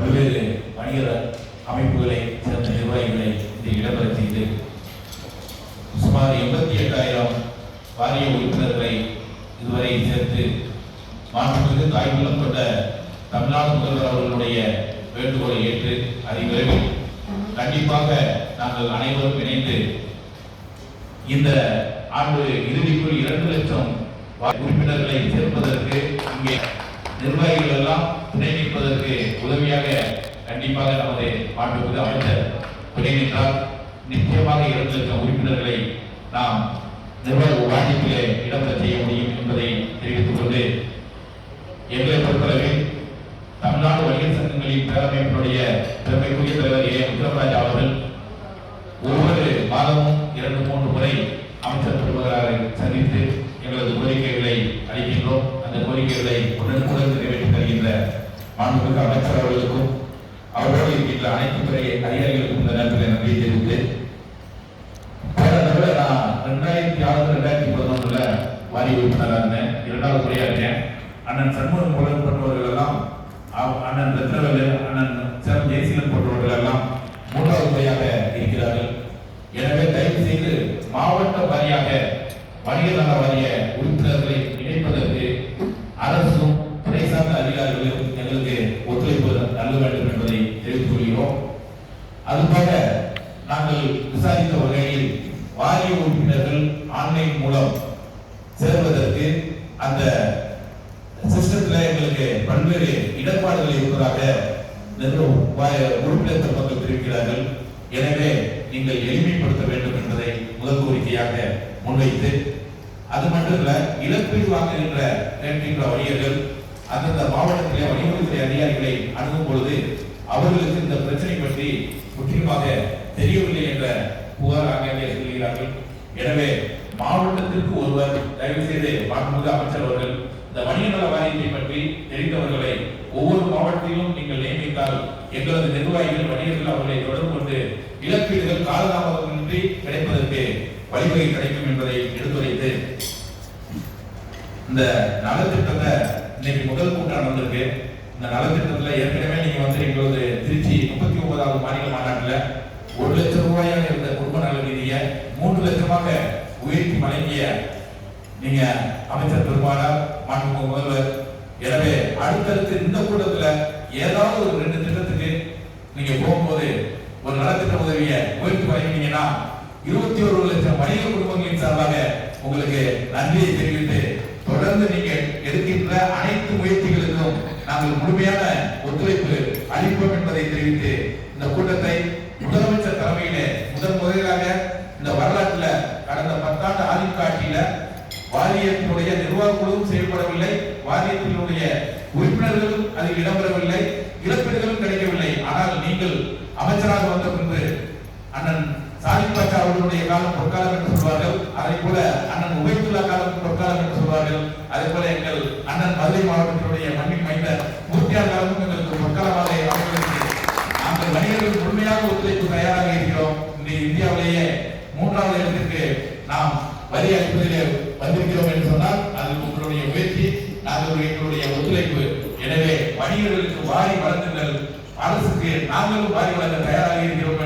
பல்வேறு வணிக அமைப்புகளை சேர்ந்த நிர்வாகிகளை இதில் இடம்பெற செய்து சுமார் 88,000 வாரிய உறுப்பினர்களை இதுவரை சேர்த்து மாண்புமிகு தாய்மூலம் கொண்ட தமிழ்நாடு முதல்வர் அவர்களுடைய வேண்டுகோளை ஏற்று அதிவிரைவில் கண்டிப்பாக நாங்கள் அனைவரும் இணைந்து இந்த ஆண்டு இறுதிக்குள் 2 லட்சம் உறுப்பினர்களை சேர்ப்பதற்கு இங்கே நிர்வாகிகள் எல்லாம் துணை நிற்பதற்கு உதவியாக கண்டிப்பாக நமது மாண்புமிகு அமைச்சர் துணை நின்றால் நிச்சயமாக 2 லட்சம் உறுப்பினர்களை நாம் நிர்வாக வாரியத்திலே இடம்பெற செய்ய முடியும் என்பதை தெரிவித்துக் கொண்டு எங்களை பொறுத்தளவில் தமிழ்நாடு வணிகர் சங்கங்களின் பேரமைப்பினுடைய பெருமைக்குரிய தலைவர் ஏ உத்தரராஜ் அவர்கள் ஒவ்வொரு மாதமும் 2-3 முறை அமைச்சர் பெருமகளாரை சந்தித்து எங்களது கோரிக்கைகளை அளிக்கின்றோம். அந்த கோரிக்கைகளை உடனுக்குடன் நிறைவேற்றி தருகின்ற மாண்புமிகு அமைச்சர் அவர்களுக்கும் அவரோடு இருக்கின்ற அனைத்து துறை அதிகாரிகளுக்கும் இந்த நேரத்தில் நன்றியை தெரிவித்து நான் 2006-2011 வாரிய உறுப்பினராக இருந்தேன். 2வது முறையாக இருக்கேன். அண்ணன் சண்முகம் போன்றவர்கள் எல்லாம், அண்ணன் ரத்னவேலு, அண்ணன் சேலம் ஜெயசீலன் போன்றவர்கள் எல்லாம் 3வது முறையாக இருக்கிறார்கள். எனவே தயவு செய்து மாவட்ட வாரியாக வணிக நல வாரிய உறுப்பினர்களை இணைப்பதற்கு அரசும் துறை சார்ந்த அதிகாரிகளும் எங்களுக்கு ஒத்துழைப்பு நல்க வேண்டும் என்பதை தெரிவித்துக் கொள்கிறோம். அதுபோல நாங்கள் விசாரித்த வகையில் வாரிய உறுப்பினர்கள் ஆன்லைன் மூலம் சேர்வதற்கு அந்த சிஸ்டத்தில் எங்களுக்கு பல்வேறு இடர்பாடுகள் இருப்பதாக உறுப்பினர் மக்கள் தெரிவிக்கிறார்கள். எனவே நீங்கள் எளிமைப்படுத்த வேண்டும் என்பதை முதல் கோரிக்கையாக முன்வைத்து, அது மட்டுமல்ல, இழப்பீடு வாங்குகின்ற வணிகர்கள் அந்தந்த மாவட்டத்திலே வணிகத்துறை அதிகாரிகளை அணுகும் பொழுது அவர்களுக்கு இந்த பிரச்சனை பற்றி முற்றிலுமாக தெரியவில்லை என்ற புகார் அங்கே சொல்கிறார்கள். எனவே மாவட்டத்திற்கு ஒருவர் தயவு செய்து மாண்புமிகு அமைச்சர் அவர்கள் இந்த வணிக நல வாரியத்தை பற்றி தெரிந்தவர்களை ஒவ்வொரு மாவட்டத்திலும் நீங்கள் நியமித்தால் எங்களது நிர்வாகிகள் வணிகர்கள் அவர்களை தொடர்பு கொண்டு இழப்பீடுகள் காலதாமதமின்றி கிடைப்பதற்கு வழிவகை கிடைக்கும் என்பதை எடுத்துரைத்து, இந்த நலத்திட்டத்தை இன்னைக்கு முதல் கூட்டம் நடந்திருக்கு. இந்த நலத்திட்டத்தில் ஏற்கனவே நீங்க எங்களது திருச்சி 39வது மாநில மாநாட்டில் 1 லட்சம் ரூபாயாக இருந்த குடும்ப நல நிதியை 3 லட்சமாக உயர்த்தி வழங்கிய நீங்க அமைச்சர் பெருமானார் மாண்புமிகு முதல்வர். எனவே அடுத்தடுத்து இந்த கூட்டத்தில் ஏதாவது ஒரு 2 திட்டத்துக்கு நீங்க போகும்போது ஒரு நலத்திட்ட உதவியை உயர்த்தி வழங்கினீங்கன்னா 21 லட்சம் வணிக குடும்பங்களின் சார்பாக உங்களுக்கு நன்றியை தெரிவித்து, தொடர்ந்து நீங்கள் எடுக்கின்ற அனைத்து முயற்சிகளுக்கும் நாங்கள் முழுமையான ஒத்துழைப்பு அளிப்போம் என்பதை தெரிவித்து இந்த கூட்டத்தை முதலமைச்சர் தலைமையிலே முதலாக இந்த வரலாற்றில் கடந்த 10 ஆண்டு அதிமுக ஆட்சியில வாரியத்தினுடைய நிர்வாக குழுவும் செயல்படவில்லை, வாரியத்தினுடைய உறுப்பினர்களும் அதில் இடம்பெறவில்லை, இழப்பீடுகளும் கிடைக்கவில்லை. ஆனால் நீங்கள் அமைச்சராக வந்த பின்பு அண்ணன் சாதிக் பாட்சா அவர்களுடைய காலம் பொற்காலம் என்று சொல்வார்கள், அதே போல அண்ணன் உபயத்துல்லா காலம் பொற்காலம் என்று சொல்வார்கள், அதே போல எங்கள் அண்ணன் மதுரை மாவட்டத்தினுடைய மண்ணின் மைந்தர் மூர்த்தியார் காலமும் எங்களுக்கு பொற்காலமாக அமைகிறது. நாங்கள் வணிகர்கள் முழுமையாக ஒத்துழைப்பு தயாராக இருக்கிறோம். இந்த இந்தியாவிலேயே 3வது இடத்திற்கு நாம் வரி அளிப்பதிலே வந்திருக்கிறோம் என்று சொன்னால் அது உங்களுடைய முயற்சி, நாங்கள் எங்களுடைய ஒத்துழைப்பு. எனவே வணிகர்களுக்கு வாரி வழங்குங்கள், அரசுக்கு நாங்களும் வாரி வழங்க தயாராக இருக்கிறோம்.